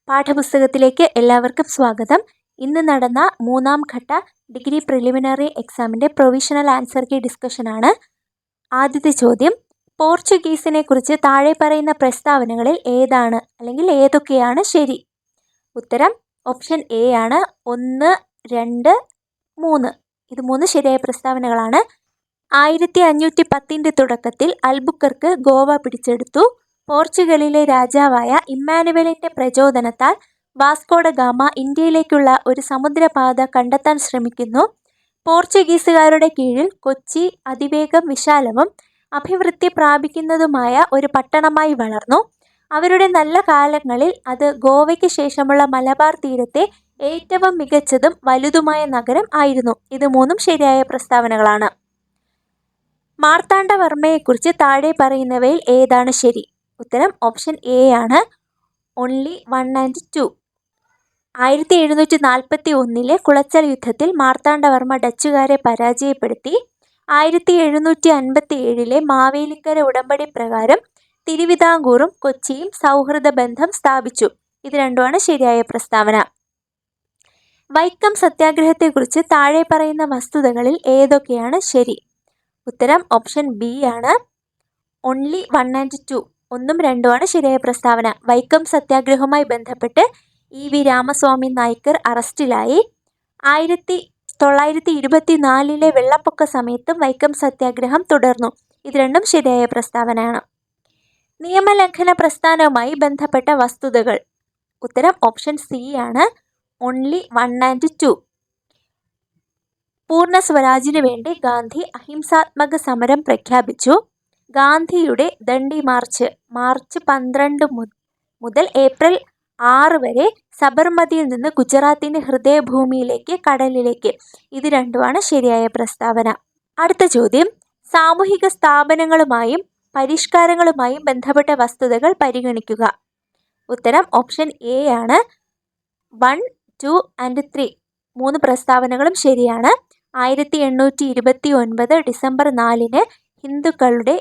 പാഠപുസ്തകത്തിലേക്ക് എല്ലാവർക്കും സ്വാഗതം. ഇന്ന് നടന്ന മൂന്നാം ഘട്ട ഡിഗ്രി പ്രിലിമിനറി എക്സാമിൻ്റെ പ്രൊവിഷണൽ ആൻസർ കീ ഡിസ്കഷനാണ്. ആദ്യത്തെ ചോദ്യം, പോർച്ചുഗീസിനെ കുറിച്ച് താഴെ പറയുന്ന പ്രസ്താവനകളിൽ ഏതാണ് അല്ലെങ്കിൽ ഏതൊക്കെയാണ് ശരി? ഉത്തരം ഓപ്ഷൻ എ ആണ്. 1, 2, 3. ഇത് 3 ശരിയായ പ്രസ്താവനകളാണ്. 1510 തുടക്കത്തിൽ അൽബുക്കർക്ക് ഗോവ പിടിച്ചെടുത്തു. പോർച്ചുഗലിലെ രാജാവായ ഇമ്മാനുവലിൻ്റെ പ്രചോദനത്താൽ വാസ്കോഡ ഗാമ ഇന്ത്യയിലേക്കുള്ള ഒരു സമുദ്രപാത കണ്ടെത്താൻ ശ്രമിക്കുന്നു. പോർച്ചുഗീസുകാരുടെ കീഴിൽ കൊച്ചി അതിവേഗം വിശാലവും അഭിവൃദ്ധി പ്രാപിക്കുന്നതുമായ ഒരു പട്ടണമായി വളർന്നു. അവരുടെ നല്ല കാലങ്ങളിൽ അത് ഗോവയ്ക്ക് ശേഷമുള്ള മലബാർ തീരത്തെ ഏറ്റവും മികച്ചതും വലുതുമായ നഗരം ആയിരുന്നു. ഇത് 3 ശരിയായ പ്രസ്താവനകളാണ്. മാർത്താണ്ഡവർമ്മയെക്കുറിച്ച് താഴെ പറയുന്നവയിൽ ഏതാണ് ശരി? ഉത്തരം ഓപ്ഷൻ എ ആണ്. Only 1 and 2. 1741 കുളച്ചൽ യുദ്ധത്തിൽ മാർത്താണ്ഡവർമ്മ ഡച്ചുകാരെ പരാജയപ്പെടുത്തി. 1757 മാവേലിക്കര ഉടമ്പടി പ്രകാരം തിരുവിതാംകൂറും കൊച്ചിയും സൗഹൃദ ബന്ധം സ്ഥാപിച്ചു. ഇത് രണ്ടുമാണ് ശരിയായ പ്രസ്താവന. വൈക്കം സത്യാഗ്രഹത്തെക്കുറിച്ച് താഴെ പറയുന്ന വസ്തുതകളിൽ ഏതൊക്കെയാണ് ശരി? ഉത്തരം ഓപ്ഷൻ ബി ആണ്. Only 1 and 2. 1ഉം 2ഉമാണ് ശരിയായ പ്രസ്താവന. വൈക്കം സത്യാഗ്രഹവുമായി ബന്ധപ്പെട്ട് EV രാമസ്വാമി നായ്ക്കർ അറസ്റ്റിലായി. 1924 വെള്ളപ്പൊക്ക സമയത്തും വൈക്കം സത്യാഗ്രഹം തുടർന്നു. ഇത് രണ്ടും ശരിയായ പ്രസ്താവനയാണ്. നിയമലംഘന പ്രസ്ഥാനവുമായി ബന്ധപ്പെട്ട വസ്തുതകൾ. ഉത്തരം ഓപ്ഷൻ സി ആണ്. Only 1 and 2. പൂർണ്ണ സ്വരാജിനു വേണ്ടി ഗാന്ധി അഹിംസാത്മക സമരം പ്രഖ്യാപിച്ചു. ഗാന്ധിയുടെ ദണ്ഡി മാർച്ച് മാർച്ച് 12 മുതൽ ഏപ്രിൽ 6 വരെ സബർമതിയിൽ നിന്ന് ഗുജറാത്തിൻ്റെ ഹൃദയഭൂമിയിലേക്ക് കടലിലേക്ക്. ഇത് രണ്ടുമാണ് ശരിയായ പ്രസ്താവന. അടുത്ത ചോദ്യം, സാമൂഹിക സ്ഥാപനങ്ങളുമായും പരിഷ്കാരങ്ങളുമായും ബന്ധപ്പെട്ട വസ്തുതകൾ പരിഗണിക്കുക. ഉത്തരം ഓപ്ഷൻ എ ആണ്. 1, 2 and 3. 3 പ്രസ്താവനകളും ശരിയാണ്. 1829 ഡിസംബർ 4 ഹിന്ദുക്കളുടെ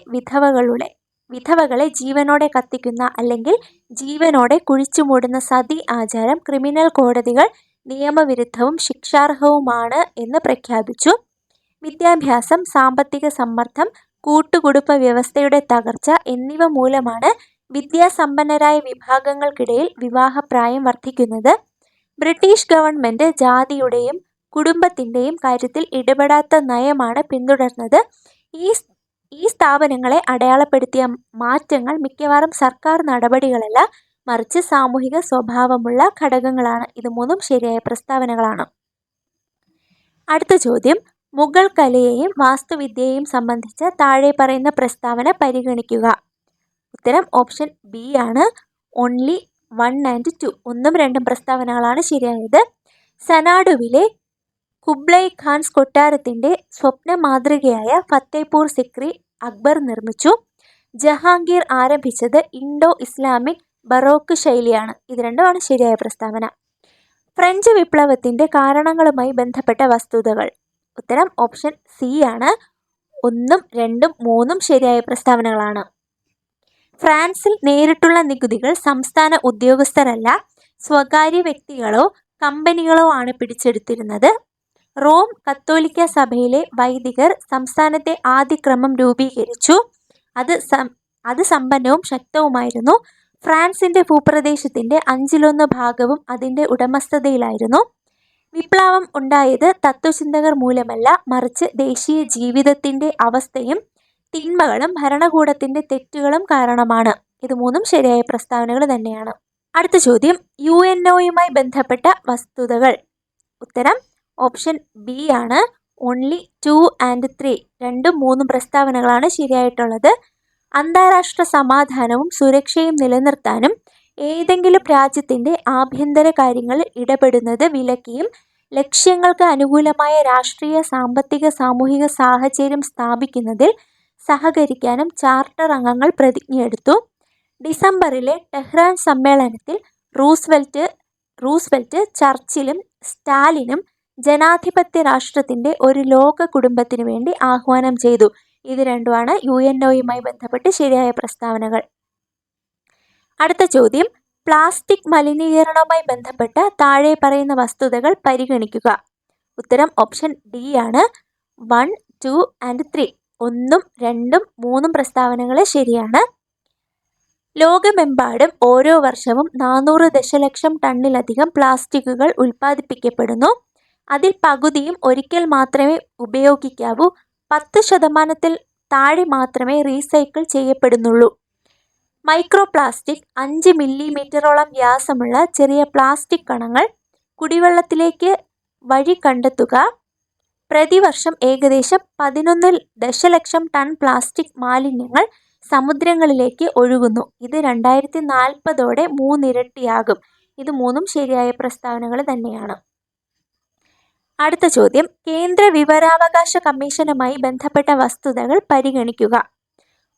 വിധവകളെ ജീവനോടെ കത്തിക്കുന്ന അല്ലെങ്കിൽ ജീവനോടെ കുഴിച്ചുമൂടുന്ന സതി ആചാരം ക്രിമിനൽ കോടതികൾ നിയമവിരുദ്ധവും ശിക്ഷാർഹവുമാണ് എന്ന് പ്രഖ്യാപിച്ചു. വിദ്യാഭ്യാസം, സാമ്പത്തിക സമ്മർദ്ദം, കൂട്ടുകുടുംബ വ്യവസ്ഥയുടെ തകർച്ച എന്നിവ മൂലമാണ് വിദ്യാസമ്പന്നരായ വിഭാഗങ്ങൾക്കിടയിൽ വിവാഹപ്രായം വർദ്ധിക്കുന്നത്. ബ്രിട്ടീഷ് ഗവൺമെൻറ് ജാതിയുടെയും കുടുംബത്തിൻ്റെയും കാര്യത്തിൽ ഇടപെടാത്ത നയമാണ് പിന്തുടർന്നത്. ഈ സ്ഥാപനങ്ങളെ അടയാളപ്പെടുത്തിയ മാറ്റങ്ങൾ മിക്കവാറും സർക്കാർ നടപടികളല്ല, മറിച്ച് സാമൂഹിക സ്വഭാവമുള്ള ഘടകങ്ങളാണ്. ഇത് 3ഉം ശരിയായ പ്രസ്താവനകളാണ്. അടുത്ത ചോദ്യം, മുഗൾ കലയെയും വാസ്തുവിദ്യയെയും സംബന്ധിച്ച താഴെ പറയുന്ന പ്രസ്താവന പരിഗണിക്കുക. ഉത്തരം ഓപ്ഷൻ ബി ആണ്. Only 1 and 2. 1ഉം 2ഉം പ്രസ്താവനകളാണ് ശരിയായത്. സനാഡുവിലെ കുബ്ലൈ ഖാൻസ് കൊട്ടാരത്തിൻ്റെ സ്വപ്ന മാതൃകയായ ഫത്തേപൂർ സിക്രി അക്ബർ നിർമ്മിച്ചു. ജഹാംഗീർ ആരംഭിച്ചത് ഇൻഡോ ഇസ്ലാമിക് ബറോക്ക് ശൈലിയാണ്. ഇത് രണ്ടുമാണ് ശരിയായ പ്രസ്താവന. ഫ്രഞ്ച് വിപ്ലവത്തിൻ്റെ കാരണങ്ങളുമായി ബന്ധപ്പെട്ട വസ്തുതകൾ. ഉത്തരം ഓപ്ഷൻ സി ആണ്. 1ഉം 2ഉം 3ഉം ശരിയായ പ്രസ്താവനകളാണ്. ഫ്രാൻസിൽ നേരിട്ടുള്ള നികുതികൾ സംസ്ഥാന ഉദ്യോഗസ്ഥരല്ല, സ്വകാര്യ വ്യക്തികളോ കമ്പനികളോ ആണ് പിടിച്ചെടുത്തിരുന്നത്. റോം കത്തോലിക്ക സഭയിലെ വൈദികർ സംസ്ഥാനത്തെ ആദ്യ ക്രമം രൂപീകരിച്ചു. അത് സമ്പന്നവും ശക്തവുമായിരുന്നു. ഫ്രാൻസിൻ്റെ ഭൂപ്രദേശത്തിൻ്റെ 1/5 ഭാഗവും അതിൻ്റെ ഉടമസ്ഥതയിലായിരുന്നു. വിപ്ലവം ഉണ്ടായത് തത്വചിന്തകർ മൂലമല്ല, മറിച്ച് ദേശീയ ജീവിതത്തിൻ്റെ അവസ്ഥയും തിന്മകളും ഭരണകൂടത്തിൻ്റെ തെറ്റുകളും കാരണമാണ്. ഇത് 3ഉം ശരിയായ പ്രസ്താവനകൾ തന്നെയാണ്. അടുത്ത ചോദ്യം, UNOയുമായി ബന്ധപ്പെട്ട വസ്തുതകൾ. ഉത്തരം ഓപ്ഷൻ ബി ആണ്. Only 2 and 3. 2ഉം 3ഉം പ്രസ്താവനകളാണ് ശരിയായിട്ടുള്ളത്. അന്താരാഷ്ട്ര സമാധാനവും സുരക്ഷയും നിലനിർത്താനും ഏതെങ്കിലും രാജ്യത്തിൻ്റെ ആഭ്യന്തര കാര്യങ്ങളിൽ ഇടപെടുന്നത് വിലക്കിയും ലക്ഷ്യങ്ങൾക്ക് അനുകൂലമായ രാഷ്ട്രീയ, സാമ്പത്തിക, സാമൂഹിക സാഹചര്യം സ്ഥാപിക്കുന്നതിൽ സഹകരിക്കാനും ചാർട്ടർ അംഗങ്ങൾ പ്രതിജ്ഞയെടുത്തു. ഡിസംബറിലെ ടെഹ്റാൻ സമ്മേളനത്തിൽ റൂസ്വെൽറ്റ് ചർച്ചിലും സ്റ്റാലിനും ജനാധിപത്യ രാഷ്ട്രത്തിൻ്റെ ഒരു ലോക കുടുംബത്തിനു വേണ്ടി ആഹ്വാനം ചെയ്തു. ഇത് രണ്ടുമാണ് UNOയുമായി ബന്ധപ്പെട്ട് ശരിയായ പ്രസ്താവനകൾ. അടുത്ത ചോദ്യം, പ്ലാസ്റ്റിക് മലിനീകരണവുമായി ബന്ധപ്പെട്ട താഴെ പറയുന്ന വസ്തുതകൾ പരിഗണിക്കുക. ഉത്തരം ഓപ്ഷൻ ഡി ആണ്. 1, 2 ആൻഡ് 3. 1, 2, 3 പ്രസ്താവനകൾ ശരിയാണ്. ലോകമെമ്പാടും ഓരോ വർഷവും 400 ദശലക്ഷം ടണ്ണിലധികം പ്ലാസ്റ്റിക്കുകൾ ഉൽപ്പാദിപ്പിക്കപ്പെടുന്നു. അതിൽ പകുതിയും ഒരിക്കൽ മാത്രമേ ഉപയോഗിക്കാവൂ. 10% താഴെ മാത്രമേ റീസൈക്കിൾ ചെയ്യപ്പെടുന്നുള്ളൂ. മൈക്രോ പ്ലാസ്റ്റിക് 5 മില്ലിമീറ്ററോളം വ്യാസമുള്ള ചെറിയ പ്ലാസ്റ്റിക് കണങ്ങൾ കുടിവെള്ളത്തിലേക്ക് വഴി കണ്ടെത്തുക. പ്രതിവർഷം ഏകദേശം 11 ദശലക്ഷം ടൺ പ്ലാസ്റ്റിക് മാലിന്യങ്ങൾ സമുദ്രങ്ങളിലേക്ക് ഒഴുകുന്നു. ഇത് 2040 3 ഇരട്ടിയാകും. ഇത് 3 ശരിയായ പ്രസ്താവനകൾ തന്നെയാണ്. അടുത്ത ചോദ്യം, കേന്ദ്ര വിവരാവകാശ കമ്മീഷനുമായി ബന്ധപ്പെട്ട വസ്തുതകൾ പരിഗണിക്കുക.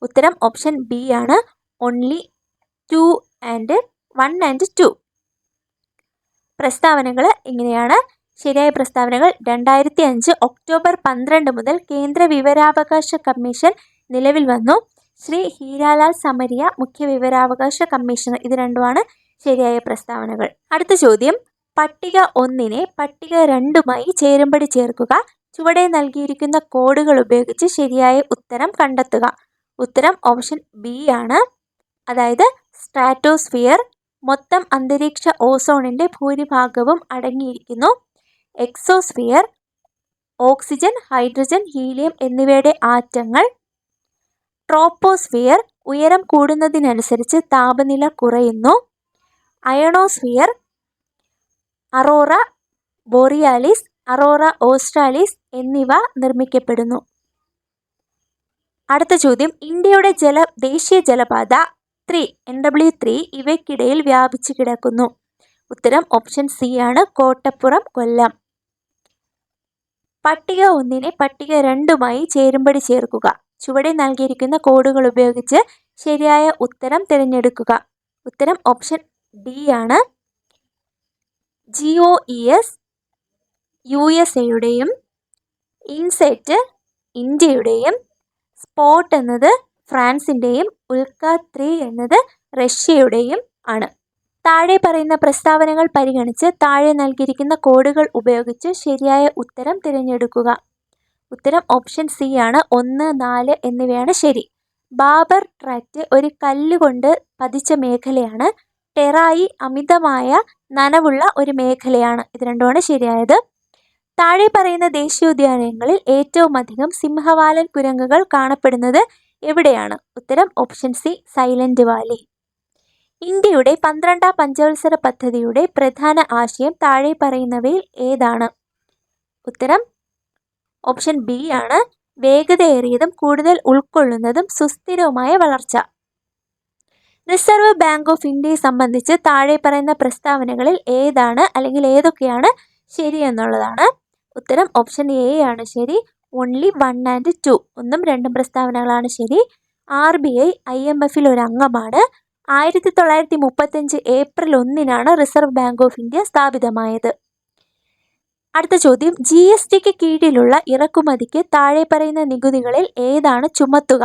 ഉത്തരം ഓപ്ഷൻ ബി ആണ്. Only 1 and 2. പ്രസ്താവനകൾ ഇങ്ങനെയാണ്. ശരിയായ പ്രസ്താവനകൾ: 2005 ഒക്ടോബർ 12 മുതൽ കേന്ദ്ര വിവരാവകാശ കമ്മീഷൻ നിലവിൽ വന്നു. ശ്രീ ഹീരാലാൽ സമരിയ മുഖ്യ വിവരാവകാശ കമ്മീഷണർ. ഇത് രണ്ടുമാണ് ശരിയായ പ്രസ്താവനകൾ. അടുത്ത ചോദ്യം, പട്ടിക 1നെ പട്ടിക 2മായി ചേരുംപടി ചേർക്കുക. ചുവടെ നൽകിയിരിക്കുന്ന കോഡുകൾ ഉപയോഗിച്ച് ശരിയായ ഉത്തരം കണ്ടെത്തുക. ഉത്തരം ഓപ്ഷൻ ബി ആണ്. അതായത് സ്ട്രാറ്റോസ്ഫിയർ മൊത്തം അന്തരീക്ഷ ഓസോണിൻ്റെ ഭൂരിഭാഗവും അടങ്ങിയിരിക്കുന്നു. എക്സോസ്ഫിയർ ഓക്സിജൻ, ഹൈഡ്രജൻ, ഹീലിയം എന്നിവയുടെ ആറ്റങ്ങൾ. ട്രോപ്പോസ്ഫിയർ ഉയരം കൂടുന്നതിനനുസരിച്ച് താപനില കുറയുന്നു. Ionosphere Arora borealis, Arora australis എന്നിവ നിർമ്മിക്കപ്പെടുന്നു. അടുത്ത ചോദ്യം, ഇന്ത്യയുടെ ദേശീയ ജലപാത 3 NW3 ഇവയ്ക്കിടയിൽ വ്യാപിച്ചു കിടക്കുന്നു. ഉത്തരം ഓപ്ഷൻ സി ആണ്. കോട്ടപ്പുറം, കൊല്ലം. പട്ടിക 1നെ പട്ടിക 2മായി ചേരുംപടി ചേർക്കുക. ചുവടെ നൽകിയിരിക്കുന്ന കോഡുകൾ ഉപയോഗിച്ച് ശരിയായ ഉത്തരം തിരഞ്ഞെടുക്കുക. ഉത്തരം ഓപ്ഷൻ ഡി ആണ്. GOES USA-യുടെയും ഇൻസെറ്റ് ഇന്ത്യയുടെയും, സ്പോട്ട് എന്നത് ഫ്രാൻസിൻ്റെയും, ഉൽക്ക 3 എന്നത് റഷ്യയുടെയും ആണ്. താഴെ പറയുന്ന പ്രസ്താവനകൾ പരിഗണിച്ച് താഴെ നൽകിയിരിക്കുന്ന കോഡുകൾ ഉപയോഗിച്ച് ശരിയായ ഉത്തരം തിരഞ്ഞെടുക്കുക. ഉത്തരം ഓപ്ഷൻ സി ആണ്. 1, 4 എന്നിവയാണ് ശരി. ബാബർ ട്രാക്റ്റ് ഒരു കല്ലുകൊണ്ട് പതിച്ച മേഖലയാണ്. ടെറായി അമിതമായ നനവുള്ള ഒരു മേഖലയാണ്. ഇത് രണ്ടുമാണ് ശരിയായത്. താഴെ പറയുന്ന ദേശീയോദ്യാനങ്ങളിൽ ഏറ്റവും അധികം സിംഹവാലൻ കുരങ്ങുകൾ കാണപ്പെടുന്നത് എവിടെയാണ്? ഉത്തരം ഓപ്ഷൻ സി, സൈലന്റ് വാലി. ഇന്ത്യയുടെ 12ാം പഞ്ചവത്സര പദ്ധതിയുടെ പ്രധാന ആശയം താഴെ പറയുന്നവയിൽ ഏതാണ്? ഉത്തരം ഓപ്ഷൻ ബി ആണ്. വേഗതയേറിയതും കൂടുതൽ ഉൾക്കൊള്ളുന്നതും സുസ്ഥിരവുമായ വളർച്ച. റിസർവ് ബാങ്ക് ഓഫ് ഇന്ത്യയെ സംബന്ധിച്ച് താഴെ പറയുന്ന പ്രസ്താവനകളിൽ ഏതാണ് അല്ലെങ്കിൽ ഏതൊക്കെയാണ് ശരിയെന്നുള്ളതാണ്. ഉത്തരം ഓപ്ഷൻ എ ആണ് ശരി. Only 1 and 2. 1ഉം 2ഉം പ്രസ്താവനകളാണ് ശരി. RBI IMF-ൽ ഒരു അംഗമാണ്. 1935 ഏപ്രിൽ 1-നാണ് റിസർവ് ബാങ്ക് ഓഫ് ഇന്ത്യ സ്ഥാപിതമായത്. അടുത്ത ചോദ്യം, GSTക്ക് കീഴിലുള്ള ഇറക്കുമതിക്ക് താഴെ പറയുന്ന നികുതികളിൽ ഏതാണ് ചുമത്തുക?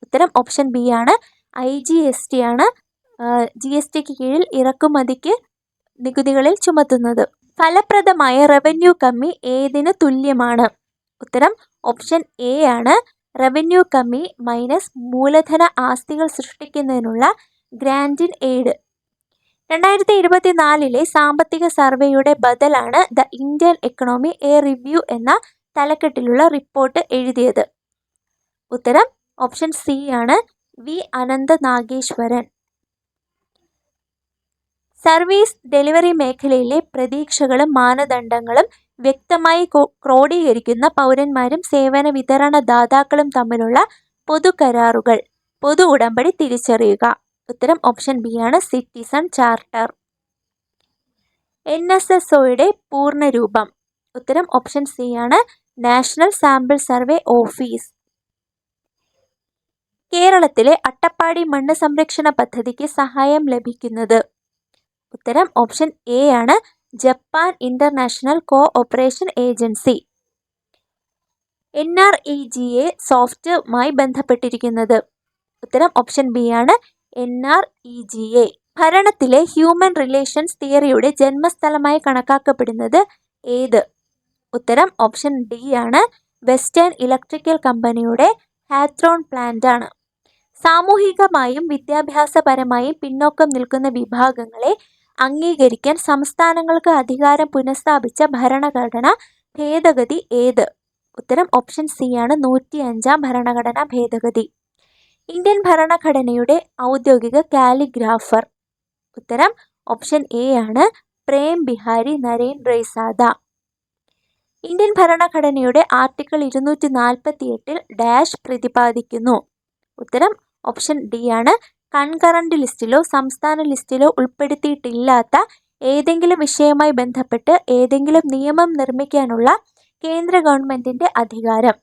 ഉത്തരം ഓപ്ഷൻ ബി ആണ്. IGST ആണ് GSTക്ക് കീഴിൽ ഇറക്കുമതിക്ക് നികുതികളിൽ ചുമത്തുന്നത്. ഫലപ്രദമായ റവന്യൂ കമ്മി ഏതിന് തുല്യമാണ്? ഉത്തരം ഓപ്ഷൻ എ ആണ്. റവന്യൂ കമ്മി മൈനസ് മൂലധന ആസ്തികൾ സൃഷ്ടിക്കുന്നതിനുള്ള ഗ്രാന്റ് ഇൻ എയ്ഡ്. 2024 സാമ്പത്തിക സർവേയുടെ ബദലാണ് the Indian economy a review എന്ന തലക്കെട്ടിലുള്ള റിപ്പോർട്ട് എഴുതിയത്. ഉത്തരം ഓപ്ഷൻ സി ആണ്. V Anantha Nageswaran. Service delivery മേഖലയിലെ പ്രതീക്ഷകളും മാനദണ്ഡങ്ങളും വ്യക്തമായി ക്രോഡീകരിക്കുന്ന പൗരന്മാരും സേവന വിതരണ ദാതാക്കളും തമ്മിലുള്ള പൊതു കരാറുകൾ, പൊതു ഉടമ്പടി തിരിച്ചറിയുക. ഉത്തരം ഓപ്ഷൻ ബി ആണ്. Citizen charter. NSSOയുടെ പൂർണ്ണരൂപം. ഉത്തരം ഓപ്ഷൻ സി ആണ്. National sample survey office. കേരളത്തിലെ അട്ടപ്പാടി മണ്ണ് സംരക്ഷണ പദ്ധതിക്ക് സഹായം ലഭിക്കുന്നത്. ഉത്തരം ഓപ്ഷൻ എ ആണ്. Japan international cooperation agency. NREGA സോഫ്റ്റുമായി ബന്ധപ്പെട്ടിരിക്കുന്നത്. ഉത്തരം ഓപ്ഷൻ ബി ആണ്. NREGA. ഭരണത്തിലെ ഹ്യൂമൻ റിലേഷൻസ് തിയറിയുടെ ജന്മസ്ഥലമായി കണക്കാക്കപ്പെടുന്നത് ഏത്? ഉത്തരം ഓപ്ഷൻ ഡി ആണ്. വെസ്റ്റേൺ ഇലക്ട്രിക്കൽ കമ്പനിയുടെ ഹാത്രോൺ പ്ലാന്റ് ആണ്. സാമൂഹികമായും വിദ്യാഭ്യാസപരമായും പിന്നോക്കം നിൽക്കുന്ന വിഭാഗങ്ങളെ അംഗീകരിക്കാൻ സംസ്ഥാനങ്ങൾക്ക് അധികാരം പുനഃസ്ഥാപിച്ച ഭരണഘടന ഭേദഗതി ഏത്? ഉത്തരം ഓപ്ഷൻ സി ആണ്. 105 ഭരണഘടനാ ഭേദഗതി. ഇന്ത്യൻ ഭരണഘടനയുടെ ഔദ്യോഗിക കാലിഗ്രാഫർ? ഉത്തരം ഓപ്ഷൻ എ ആണ്. പ്രേം ബിഹാരി നരേൻ റെയ്സാദ. ഇന്ത്യൻ ഭരണഘടനയുടെ ആർട്ടിക്കിൾ 248 ഡാഷ് പ്രതിപാദിക്കുന്നു? ഉത്തരം ഓപ്ഷൻ ഡി ആണ്. കൺകറന്റ് ലിസ്റ്റിലോ സംസ്ഥാന ലിസ്റ്റിലോ ഉൾപ്പെടുത്തിയിട്ടില്ലാത്ത ഏതെങ്കിലും വിഷയവുമായി ബന്ധപ്പെട്ട് ഏതെങ്കിലും നിയമം നിർമ്മിക്കാനുള്ള കേന്ദ്ര ഗവൺമെന്റിന്റെ അധികാരം.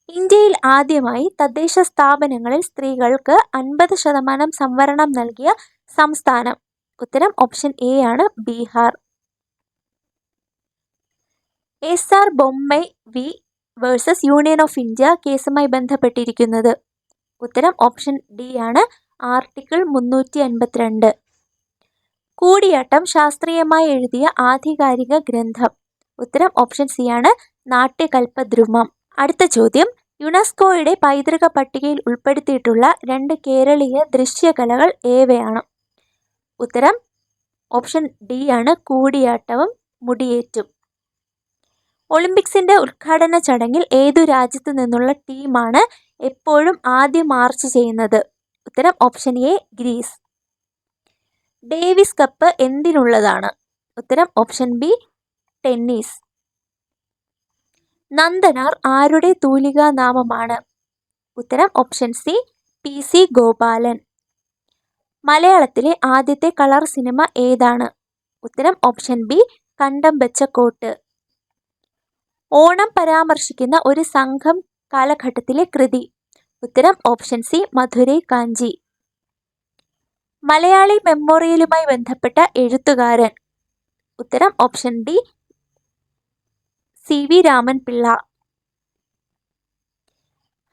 ഇന്ത്യയിൽ ആദ്യമായി തദ്ദേശ സ്ഥാപനങ്ങളിൽ സ്ത്രീകൾക്ക് 50% സംവരണം നൽകിയ സംസ്ഥാനം? ഉത്തരം ഓപ്ഷൻ എ ആണ്. Bihar. S R. Bommai V versus Union of India കേസുമായി ബന്ധപ്പെട്ടിരിക്കുന്നത്? ഉത്തരം ഓപ്ഷൻ ഡി ആണ്. ആർട്ടിക്കിൾ 352. കൂടിയാട്ടം ശാസ്ത്രീയമായി എഴുതിയ ആധികാരിക ഗ്രന്ഥം? ഉത്തരം ഓപ്ഷൻ സി ആണ്. നാട്യകൽപദ്രുമം. അടുത്ത ചോദ്യം, യുനെസ്കോയുടെ പൈതൃക പട്ടികയിൽ ഉൾപ്പെടുത്തിയിട്ടുള്ള 2 കേരളീയ ദൃശ്യകലകൾ ഏവയാണ്? ഉത്തരം ഓപ്ഷൻ ഡി ആണ്. കൂടിയാട്ടവും മുടിയേറ്റും. ഒളിമ്പിക്സിന്റെ ഉദ്ഘാടന ചടങ്ങിൽ ഏതു രാജ്യത്തു നിന്നുള്ള ടീമാണ് എപ്പോഴും ആദ്യം മാർച്ച് ചെയ്യുന്നത്? ഉത്തരം option A Greece. Davis cup എന്തിനുള്ളതാണ്? ഉത്തരം ഓപ്ഷൻ ബി ടെന്നീസ്. നന്ദനാർ ആരുടെ തൂലികാ നാമമാണ്? ഉത്തരം ഓപ്ഷൻ സി പി.സി. ഗോപാലൻ. മലയാളത്തിലെ ആദ്യത്തെ കളർ സിനിമ ഏതാണ്? ഉത്തരം ഓപ്ഷൻ ബി കണ്ടം വെച്ച കോട്ട്. ഓണം പരാമർശിക്കുന്ന ഒരു സംഘം കാലഘട്ടത്തിലെ കൃതി? ഉത്തരം ഓപ്ഷൻ സി മധുരൈ കാഞ്ചി. മലയാളി മെമ്മോറിയലുമായി ബന്ധപ്പെട്ട എഴുത്തുകാരൻ? ഉത്തരം option D C V. Raman Pillai.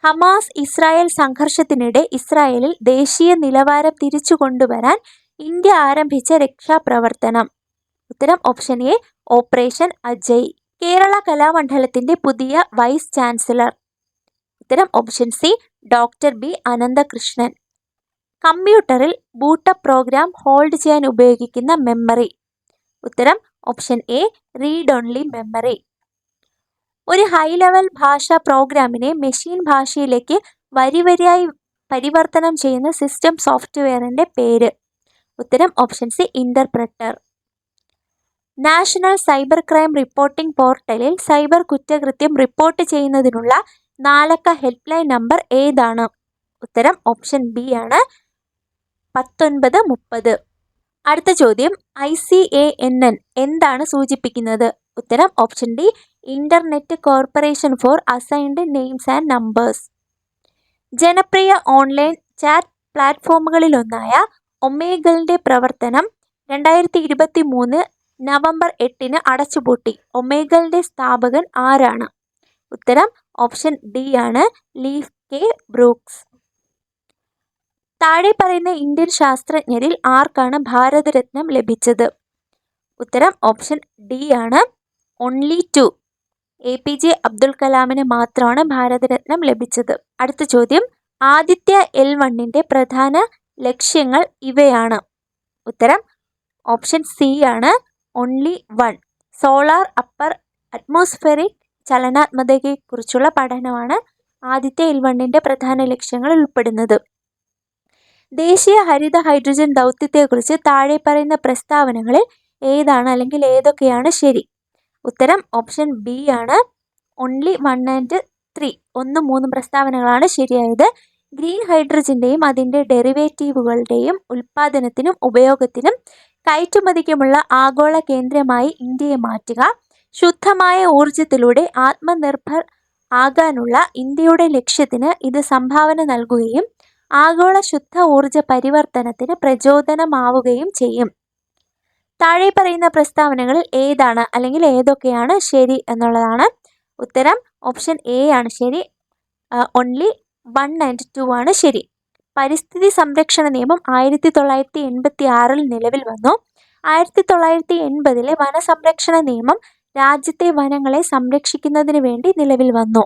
Hamas Israel സംഘർഷത്തിനിടെ ഇസ്രായേലിൽ ദേശീയ നിലവാരം തിരിച്ചു കൊണ്ടുവരാൻ ഇന്ത്യ ആരംഭിച്ച രക്ഷാപ്രവർത്തനം? ഉത്തരം option A operation Ajay. Kerala കലാമണ്ഡലത്തിന്റെ പുതിയ വൈസ് ചാൻസലർ? ഉത്തരം option C doctor B Ananthakrishnan. കമ്പ്യൂട്ടറിൽ ബൂട്ടപ്പ് പ്രോഗ്രാം ഹോൾഡ് ചെയ്യാൻ ഉപയോഗിക്കുന്ന മെമ്മറി? ഉത്തരം option A read only memory. ഒരു ഹൈ ലെവൽ ഭാഷാ പ്രോഗ്രാമിനെ മെഷീൻ ഭാഷയിലേക്ക് വരിവരിയായി പരിവർത്തനം ചെയ്യുന്ന സിസ്റ്റം സോഫ്റ്റ്വെയറിന്റെ പേര്? ഉത്തരം option C interpreter. National cyber crime reporting പോർട്ടലിൽ സൈബർ കുറ്റകൃത്യം റിപ്പോർട്ട് ചെയ്യുന്നതിനുള്ള 4 ഹെൽപ്പ് ലൈൻ നമ്പർ ഏതാണ്? ഉത്തരം ഓപ്ഷൻ ബി ആണ്. 1930. അടുത്ത ചോദ്യം, ICANN എന്താണ് സൂചിപ്പിക്കുന്നത്? ഉത്തരം option D internet corporation four assigned names and numbers. ജനപ്രിയ ഓൺലൈൻ ചാറ്റ് പ്ലാറ്റ്ഫോമുകളിലൊന്നായ ഒമേഗിളിന്റെ പ്രവർത്തനം 2023 നവംബർ 8 അടച്ചുപൂട്ടി. ഒമേഗിളിന്റെ സ്ഥാപകൻ ആരാണ്? ഉത്തരം ഓപ്ഷൻ ഡി ആണ്. Leaf K Brooks. താഴെ പറയുന്ന ഇന്ത്യൻ ശാസ്ത്രജ്ഞരിൽ ആർക്കാണ് ഭാരതരത്നം ലഭിച്ചത്? ഉത്തരം ഓപ്ഷൻ ഡി ആണ്. ഓൺലി 2. APJ അബ്ദുൽ കലാമിന് മാത്രമാണ് ഭാരതരത്നം ലഭിച്ചത്. അടുത്ത ചോദ്യം, ആദിത്യ L1ന്റെ പ്രധാന ലക്ഷ്യങ്ങൾ ഇവയാണ്? ഉത്തരം ഓപ്ഷൻ സി ആണ്. ഓൺലി 1. സോളാർ അപ്പർ അറ്റ്മോസ്ഫെറിക് ചലനാത്മകതയെക്കുറിച്ചുള്ള പഠനമാണ് ആദിത്യ L1ന്റെ പ്രധാന ലക്ഷ്യങ്ങളിൽ ഉൾപ്പെടുന്നത്. ദേശീയ ഹരിത ഹൈഡ്രജൻ ദൗത്യത്തെക്കുറിച്ച് താഴെ പറയുന്ന പ്രസ്താവനകളിൽ ഏതാണ് അല്ലെങ്കിൽ ഏതൊക്കെയാണ് ശരി? ഉത്തരം ഓപ്ഷൻ ബി ആണ്. Only 1 and 3. 1, 3 പ്രസ്താവനകളാണ് ശരിയായത്. ഗ്രീൻ ഹൈഡ്രജന്റെയും അതിൻ്റെ ഡെറിവേറ്റീവുകളുടെയും ഉൽപ്പാദനത്തിനും ഉപയോഗത്തിനും കയറ്റുമതിക്കുമുള്ള ആഗോള കേന്ദ്രമായി ഇന്ത്യയെ മാറ്റുക. ശുദ്ധമായ ഊർജത്തിലൂടെ ആത്മനിർഭർ ആകാനുള്ള ഇന്ത്യയുടെ ലക്ഷ്യത്തിന് ഇത് സംഭാവന നൽകുകയും ആഗോള ശുദ്ധ ഊർജ പരിവർത്തനത്തിന് പ്രചോദനമാവുകയും ചെയ്യും. താഴെ പറയുന്ന പ്രസ്താവനകളിൽ ഏതാണ് അല്ലെങ്കിൽ ഏതൊക്കെയാണ് ശരി എന്നുള്ളതാണ്. ഉത്തരം ഓപ്ഷൻ എ ആണ് ശരി. ഓൺലി 1 and 2 ആണ് ശരി. പരിസ്ഥിതി സംരക്ഷണ നിയമം 1986 നിലവിൽ വന്നു. 1980 വനസംരക്ഷണ നിയമം രാജ്യത്തെ വനങ്ങളെ സംരക്ഷിക്കുന്നതിന് വേണ്ടി നിലവിൽ വന്നു.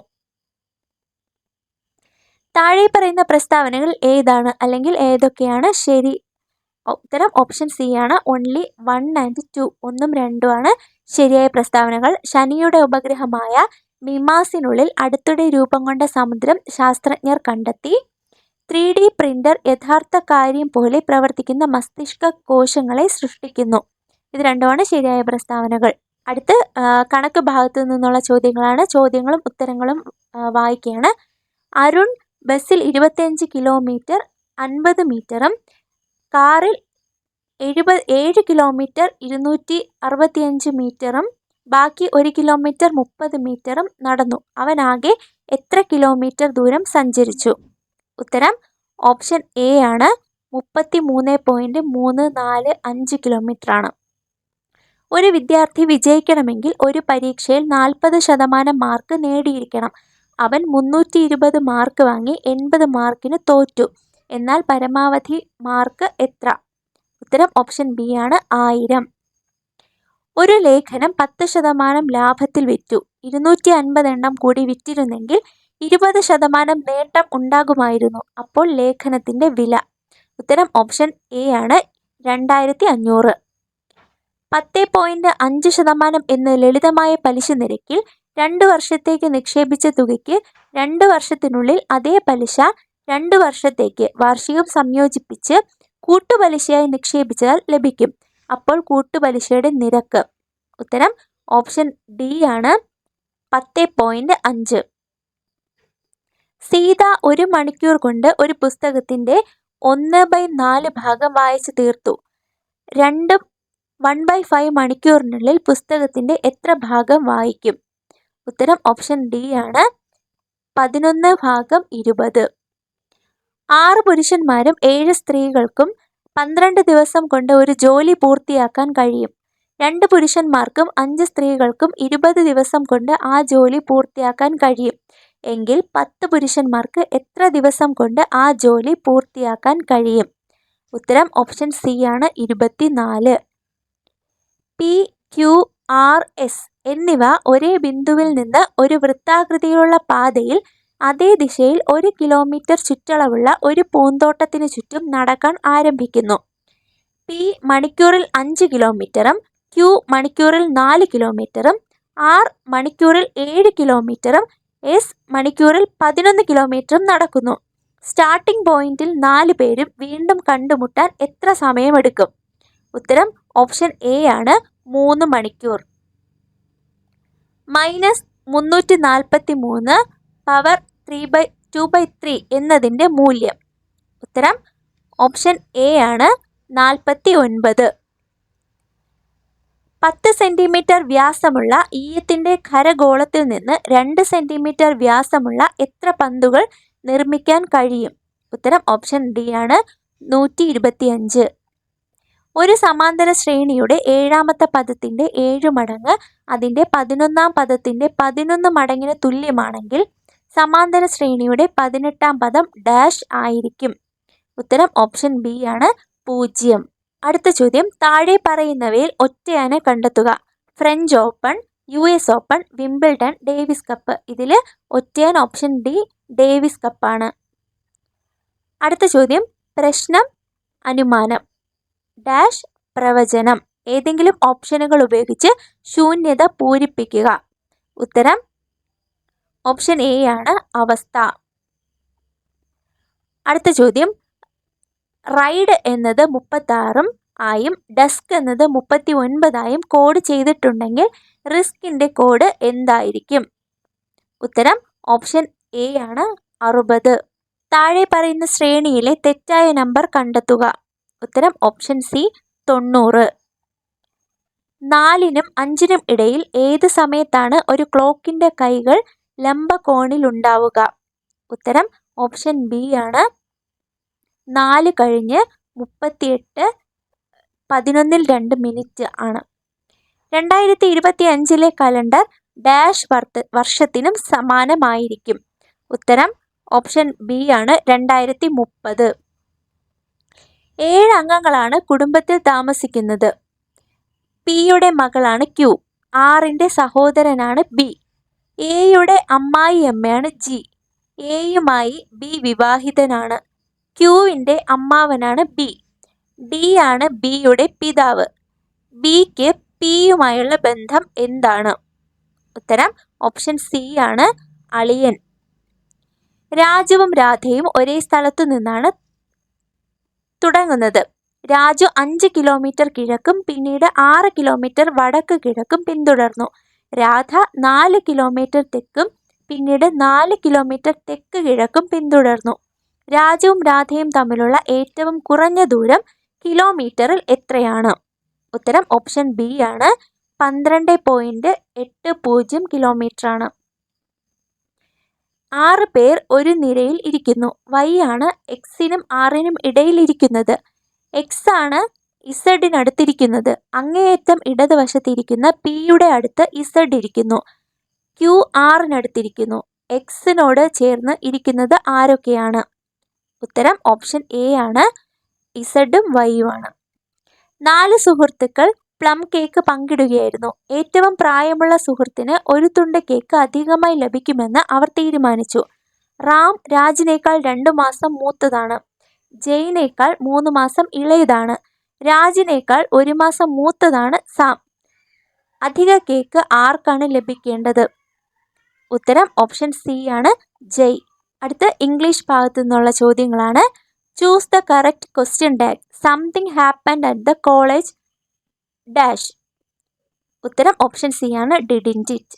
താഴെ പറയുന്ന പ്രസ്താവനകൾ ഏതാണ് അല്ലെങ്കിൽ ഏതൊക്കെയാണ് ശരി? ഉത്തരം ഓപ്ഷൻ സി ആണ്. ഓൺലി 1 ആൻഡ് 2 ഒന്നും രണ്ടും ആണ് ശരിയായ പ്രസ്താവനകൾ. ശനിയുടെ ഉപഗ്രഹമായ മിമാസിനുള്ളിൽ അടുത്തിടെ രൂപം കൊണ്ട സമുദ്രം ശാസ്ത്രജ്ഞർ കണ്ടെത്തി. 3D പ്രിന്റർ യഥാർത്ഥ കാര്യം പോലെ പ്രവർത്തിക്കുന്ന മസ്തിഷ്ക കോശങ്ങളെ സൃഷ്ടിക്കുന്നു. ഇത് രണ്ടുമാണ് ശരിയായ പ്രസ്താവനകൾ. അടുത്ത് കണക്ക് ഭാഗത്തു നിന്നുള്ള ചോദ്യങ്ങളാണ്. ചോദ്യങ്ങളും ഉത്തരങ്ങളും വായിക്കുകയാണ്. അരുൺ ബസ്സിൽ 25 കിലോമീറ്റർ 50 മീറ്ററും കാറിൽ 7 കിലോമീറ്റർ 265 മീറ്ററും ബാക്കി 1 കിലോമീറ്റർ 30 മീറ്ററും നടന്നു. അവനാകെ എത്ര കിലോമീറ്റർ ദൂരം സഞ്ചരിച്ചു? ഉത്തരം ഓപ്ഷൻ എ ആണ്. 33.345 കിലോമീറ്റർ ആണ്. ഒരു വിദ്യാർത്ഥി വിജയിക്കണമെങ്കിൽ ഒരു പരീക്ഷയിൽ 40% മാർക്ക് നേടിയിരിക്കണം. അവൻ 320 മാർക്ക് വാങ്ങി 80 മാർക്കിന് തോറ്റു. എന്നാൽ പരമാവധി മാർക്ക് എത്ര? ഉത്തരം ഓപ്ഷൻ ബി ആണ്, 1000. ഒരു ലേഖനം 10% ലാഭത്തിൽ വിറ്റു. 250 എണ്ണം കൂടി വിറ്റിരുന്നെങ്കിൽ 20% നേട്ടം ഉണ്ടാകുമായിരുന്നു. അപ്പോൾ ലേഖനത്തിന്റെ വില? ഉത്തരം ഓപ്ഷൻ എ ആണ്, 2500. 10.5% എന്ന് ലളിതമായ പലിശ നിരക്കിൽ 2 വർഷത്തേക്ക് നിക്ഷേപിച്ച തുകയ്ക്ക് 2 വർഷത്തിനുള്ളിൽ അതേ പലിശ 2 വർഷത്തേക്ക് വാർഷികം സംയോജിപ്പിച്ച് കൂട്ടുപലിശയായി നിക്ഷേപിച്ചാൽ ലഭിക്കും. അപ്പോൾ കൂട്ടുപലിശയുടെ നിരക്ക്? ഉത്തരം ഓപ്ഷൻ ഡി ആണ്, 10.5. സീത 1 മണിക്കൂർ കൊണ്ട് ഒരു പുസ്തകത്തിന്റെ 1/4 ഭാഗം വായിച്ചു തീർത്തു. 1/5 മണിക്കൂറിനുള്ളിൽ പുസ്തകത്തിന്റെ എത്ര ഭാഗം വായിക്കും? ഉത്തരം ഓപ്ഷൻ ഡി ആണ്, 11/20. 6 പുരുഷന്മാരും 7 സ്ത്രീകൾക്കും 12 ദിവസം കൊണ്ട് ഒരു ജോലി പൂർത്തിയാക്കാൻ കഴിയും. 2 പുരുഷന്മാർക്കും 5 സ്ത്രീകൾക്കും 20 ദിവസം കൊണ്ട് ആ ജോലി പൂർത്തിയാക്കാൻ കഴിയും. എങ്കിൽ 10 പുരുഷന്മാർക്ക് എത്ര ദിവസം കൊണ്ട് ആ ജോലി പൂർത്തിയാക്കാൻ കഴിയും? ഉത്തരം ഓപ്ഷൻ സി ആണ്, 24. പി, ക്യു, ആർ, എസ് എന്നിവ ഒരേ ബിന്ദുവിൽ നിന്ന് ഒരു വൃത്താകൃതിയിലുള്ള പാതയിൽ അതേ ദിശയിൽ 1 കിലോമീറ്റർ ചുറ്റളവുള്ള ഒരു പൂന്തോട്ടത്തിന് ചുറ്റും നടക്കാൻ ആരംഭിക്കുന്നു. പി മണിക്കൂറിൽ 5 കിലോമീറ്ററും ക്യു മണിക്കൂറിൽ 4 കിലോമീറ്ററും ആർ മണിക്കൂറിൽ 7 കിലോമീറ്ററും എസ് മണിക്കൂറിൽ 11 കിലോമീറ്ററും നടക്കുന്നു. സ്റ്റാർട്ടിംഗ് പോയിന്റിൽ 4 പേരും വീണ്ടും കണ്ടുമുട്ടാൻ എത്ര സമയമെടുക്കും? ഉത്തരം ഓപ്ഷൻ എ ആണ്, 3 മണിക്കൂർ. -343 പവർ 2/3 എന്നതിൻ്റെ മൂല്യം? ഉത്തരം ഓപ്ഷൻ എ ആണ്, 49. 10 സെന്റിമീറ്റർ വ്യാസമുള്ള ഈയത്തിന്റെ ഖരഗോളത്തിൽ നിന്ന് 2 സെന്റിമീറ്റർ വ്യാസമുള്ള എത്ര പന്തുകൾ നിർമ്മിക്കാൻ കഴിയും? ഉത്തരം ഓപ്ഷൻ ഡി ആണ്, 125. ഒരു സമാന്തര ശ്രേണിയുടെ 7ാമത്തെ പദത്തിന്റെ 7 മടങ്ങ് അതിന്റെ 11ാം പദത്തിന്റെ 11 മടങ്ങിന് തുല്യമാണെങ്കിൽ സമാന്തര ശ്രേണിയുടെ 18ാം പദം ഡാഷ് ആയിരിക്കും. ഉത്തരം ഓപ്ഷൻ ബി ആണ്, 0. അടുത്ത ചോദ്യം. താഴെ പറയുന്നവയിൽ ഒറ്റയാനെ കണ്ടെത്തുക. French open, US open, Wimbledon, Davis cup. ഇതിൽ ഒറ്റയാൻ ഓപ്ഷൻ ഡി, ഡേവിസ് കപ്പാണ്. അടുത്ത ചോദ്യം. പ്രശ്നം, അനുമാനം, ഡാഷ്, പ്രവചനം. ഏതെങ്കിലും ഓപ്ഷനുകൾ ഉപയോഗിച്ച് ശൂന്യത പൂരിപ്പിക്കുക. ഉത്തരം ഓപ്ഷൻ എ ആണ്, അവസ്ഥ. അടുത്ത ചോദ്യം. റൈഡ് എന്നത് 36 ആയും ഡസ്ക് എന്നത് 39 ആയും കോഡ് ചെയ്തിട്ടുണ്ടെങ്കിൽ റിസ്കിന്റെ കോഡ് എന്തായിരിക്കും? ഉത്തരം ഓപ്ഷൻ എ ആണ്, 60. താഴെ പറയുന്ന ശ്രേണിയിലെ തെറ്റായ നമ്പർ കണ്ടെത്തുക. ഉത്തരം ഓപ്ഷൻ സി, 90. 4നും 5നും ഇടയിൽ ഏത് സമയത്താണ് ഒരു ക്ലോക്കിന്റെ കൈകൾ ലംബകോണിലുണ്ടാവുക? ഉത്തരം ഓപ്ഷൻ ബി ആണ്, 4:38 11:02 ആണ്. 2025 കലണ്ടർ ഡാഷ് വർഷത്തിനും സമാനമായിരിക്കും. ഉത്തരം ഓപ്ഷൻ ബി ആണ് 2030. 7 അംഗങ്ങളാണ് കുടുംബത്തിൽ താമസിക്കുന്നത്. പിയുടെ മകളാണ് ക്യൂ. ആറിൻ്റെ സഹോദരനാണ് ബി. എയുടെ അമ്മായിയമ്മയാണ് ജി. എയുമായി ബി വിവാഹിതനാണ്. ക്യൂവിൻ്റെ അമ്മാവനാണ് ബി. ഡി ആണ് ബിയുടെ പിതാവ്. ബിക്ക് പിയുമായുള്ള ബന്ധം എന്താണ്? ഉത്തരം ഓപ്ഷൻ സി ആണ് അളിയൻ. രാജുവും രാധയും ഒരേ സ്ഥലത്തു നിന്നാണ് തുടങ്ങുന്നത്. രാജു 5 കിലോമീറ്റർ കിഴക്കും പിന്നീട് 6 കിലോമീറ്റർ വടക്ക് കിഴക്കും പിന്തുടർന്നു. രാധ 4 കിലോമീറ്റർ തെക്കും പിന്നീട് 4 കിലോമീറ്റർ തെക്ക് കിഴക്കും പിന്തുടർന്നു. രാജുവും രാധയും തമ്മിലുള്ള ഏറ്റവും കുറഞ്ഞ ദൂരം കിലോമീറ്ററിൽ എത്രയാണ്? ഉത്തരം ഓപ്ഷൻ ബി ആണ് 12.80 കിലോമീറ്ററാണ്. 6 പേർ ഒരു നിരയിൽ ഇരിക്കുന്നു. വൈ ആണ് എക്സിനും ആറിനും ഇടയിൽ ഇരിക്കുന്നത്. എക്സ് ആണ് ഇസഡിനടുത്തിരിക്കുന്നത്. അങ്ങേയറ്റം ഇടതുവശത്തിരിക്കുന്ന പിയുടെ അടുത്ത് ഇസഡ് ഇരിക്കുന്നു. ക്യൂ ആറിനടുത്തിരിക്കുന്നു. എക്സിനോട് ചേർന്ന് ഇരിക്കുന്നത് ആരൊക്കെയാണ്? ഉത്തരം ഓപ്ഷൻ എ ആണ് ഇസഡും വൈയുമാണ്. 4 സുഹൃത്തുക്കൾ പ്ലം കേക്ക് പങ്കിടുകയായിരുന്നു. ഏറ്റവും പ്രായമുള്ള സുഹൃത്തിന് ഒരു തുണ്ട് കേക്ക് അധികമായി ലഭിക്കുമെന്ന് അവർ തീരുമാനിച്ചു. റാം രാജിനേക്കാൾ 2 മാസം മൂത്തതാണ്. ജയിനേക്കാൾ 3 മാസം ഇളയതാണ്. രാജിനേക്കാൾ 1 മാസം മൂത്തതാണ് സാം. അധിക കേക്ക് ആർക്കാണ് ലഭിക്കേണ്ടത്? ഉത്തരം ഓപ്ഷൻ സി ആണ് ജയ്. അടുത്ത ഇംഗ്ലീഷ് ഭാഗത്തു നിന്നുള്ള ചോദ്യങ്ങളാണ്. Choose the correct question tag. Something happened at the college dash. ഉത്തരം ഓപ്ഷൻ സി ആണ് didn't it.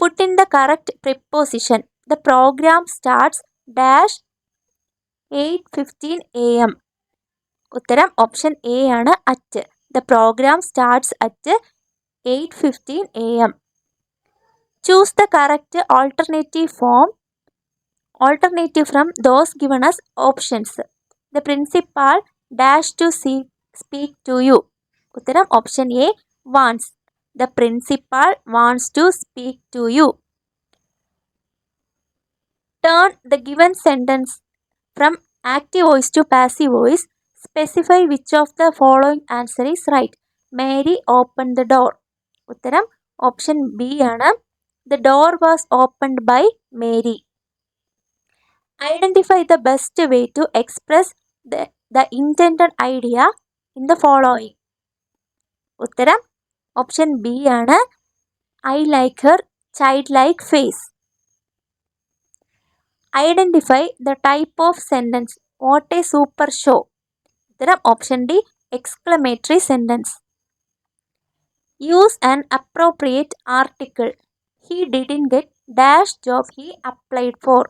Put in the correct preposition. The program starts dash 8:15 AM. ഉത്തരം ഓപ്ഷൻ എ ആണ് at. The program starts at 8:15 AM. Choose the correct alternative from those given as options. The principal dash to speak to you. ഉത്തരം option A wants. The principal wants to speak to you. Turn the given sentence from active voice to passive voice. Specify which of the following answer is right. Mary opened the door. ഉത്തരം option B ആണ്. The door was opened by Mary. Identify the best way to express the intended idea in the following. ഉത്തരം option B ആണ്. I like her childlike face. Identify the type of sentence. What a super show. ഉത്തരം option D exclamatory sentence. Use an appropriate article. He didn't get dash job he applied for.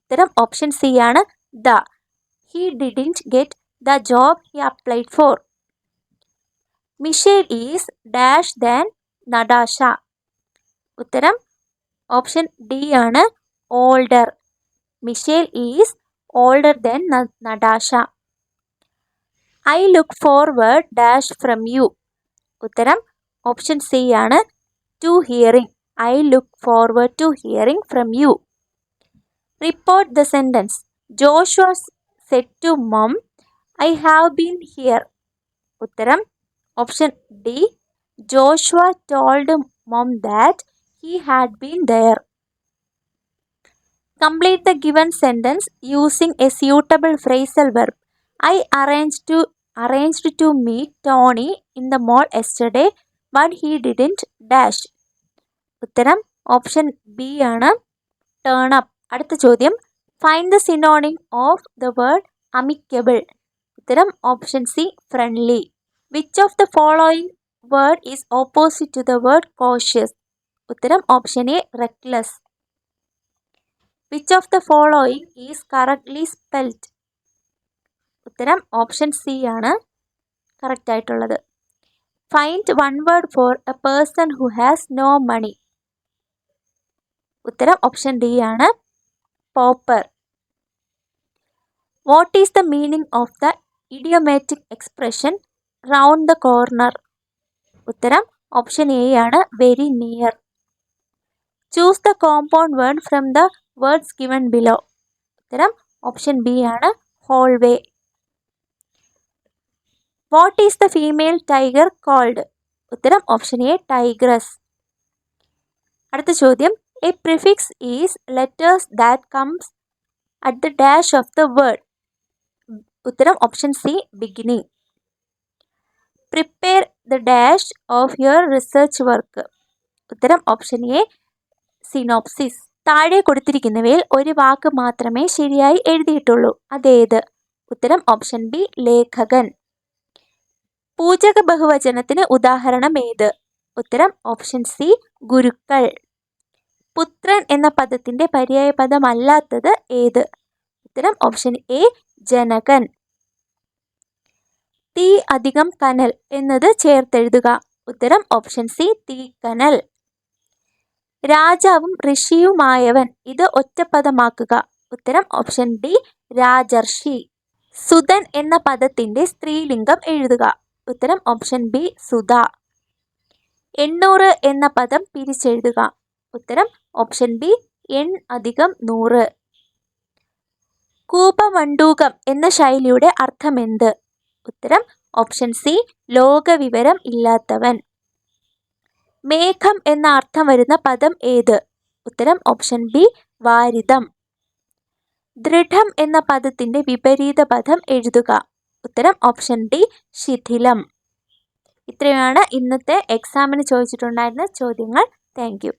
ഉത്തരം option C ആണ് the. He didn't get the job he applied for. Michelle is dash than Natasha. ഉത്തരം option D ആണ് older. Michelle is older than Natasha. I look forward dash from you. ഉത്തരം option C ആണ് to hearing. I look forward to hearing from you. Report the sentence. Joshua said to mom, I have been here. ഉത്തരം option D. Joshua told mom that he had been there. Complete the given sentence using a suitable phrasal verb. I arranged to meet Tony in the mall yesterday, but he didn't dash. ഉത്തരം option B ആണ് turn up. അടുത്ത ചോദ്യം. Find the synonym of the word amicable. ഉത്തരം option C friendly. Which of the following word is opposite to the word cautious? ഉത്തരം option A reckless. Which of the following is correctly spelled? ഉത്തരം option C ആണ് correct ആയിട്ടുള്ളത്. Find one word for a person who has no money. ഉത്തരം option D ആണ് pauper. What is the meaning of the idiomatic expression round the corner? ഉത്തരം option A ആണ് very near. Choose the compound word from the words given below. ഉത്തരം option B ആണ്, hallway. What is the female tiger called? ഉത്തരം option A, tigress. അടുത്ത ചോദ്യം, a prefix is letters that comes at the dash of the word. ഉത്തരം option C, beginning. Prepare the dash of your research work. ഉത്തരം option A, synopsis. താഴെ കൊടുത്തിരിക്കുന്നവയിൽ ഒരു വാക്ക് മാത്രമേ ശരിയായി എഴുതിയിട്ടുള്ളൂ, അതേത്? ഉത്തരം ഓപ്ഷൻ ബി, ലേഖകൻ. പൂജക ബഹുവചനത്തിന് ഉദാഹരണം ഏത്? ഉത്തരം ഓപ്ഷൻ സി, ഗുരുക്കൾ. പുത്രൻ എന്ന പദത്തിന്റെ പര്യായ പദമല്ലാത്തത് ഏത്? ഉത്തരം ഓപ്ഷൻ എ, ജനകൻ. തീ അധികം കനൽ എന്നത് ചേർത്തെഴുതുക. ഉത്തരം ഓപ്ഷൻ സി, തീക്കനൽ. രാജാവും ഋഷിയുമായവൻ, ഇത് ഒറ്റപ്പദമാക്കുക. ഉത്തരം ഓപ്ഷൻ ഡി, രാജർഷി. സുതൻ എന്ന പദത്തിന്റെ സ്ത്രീലിംഗം എഴുതുക. ഉത്തരം ഓപ്ഷൻ ബി, സുധ. 800 എന്ന പദം പിരിച്ചെഴുതുക. ഉത്തരം ഓപ്ഷൻ ബി, എൺ അധികം 100. കൂപമണ്ഡൂകം എന്ന ശൈലിയുടെ അർത്ഥമെന്ത്? ഉത്തരം ഓപ്ഷൻ സി, ലോകവിവരം ഇല്ലാത്തവൻ. മേഘം എന്ന അർത്ഥം വരുന്ന പദം ഏത്? ഉത്തരം ഓപ്ഷൻ ബി, വാരിധം. ദൃഢം എന്ന പദത്തിന്റെ വിപരീത പദം എഴുതുക. ഉത്തരം ഓപ്ഷൻ ഡി, ശിഥിലം. ഇത്രയാണ് ഇന്നത്തെ എക്സാമിന് ചോദിച്ചിട്ടുണ്ടായിരുന്ന ചോദ്യങ്ങൾ. Thank you.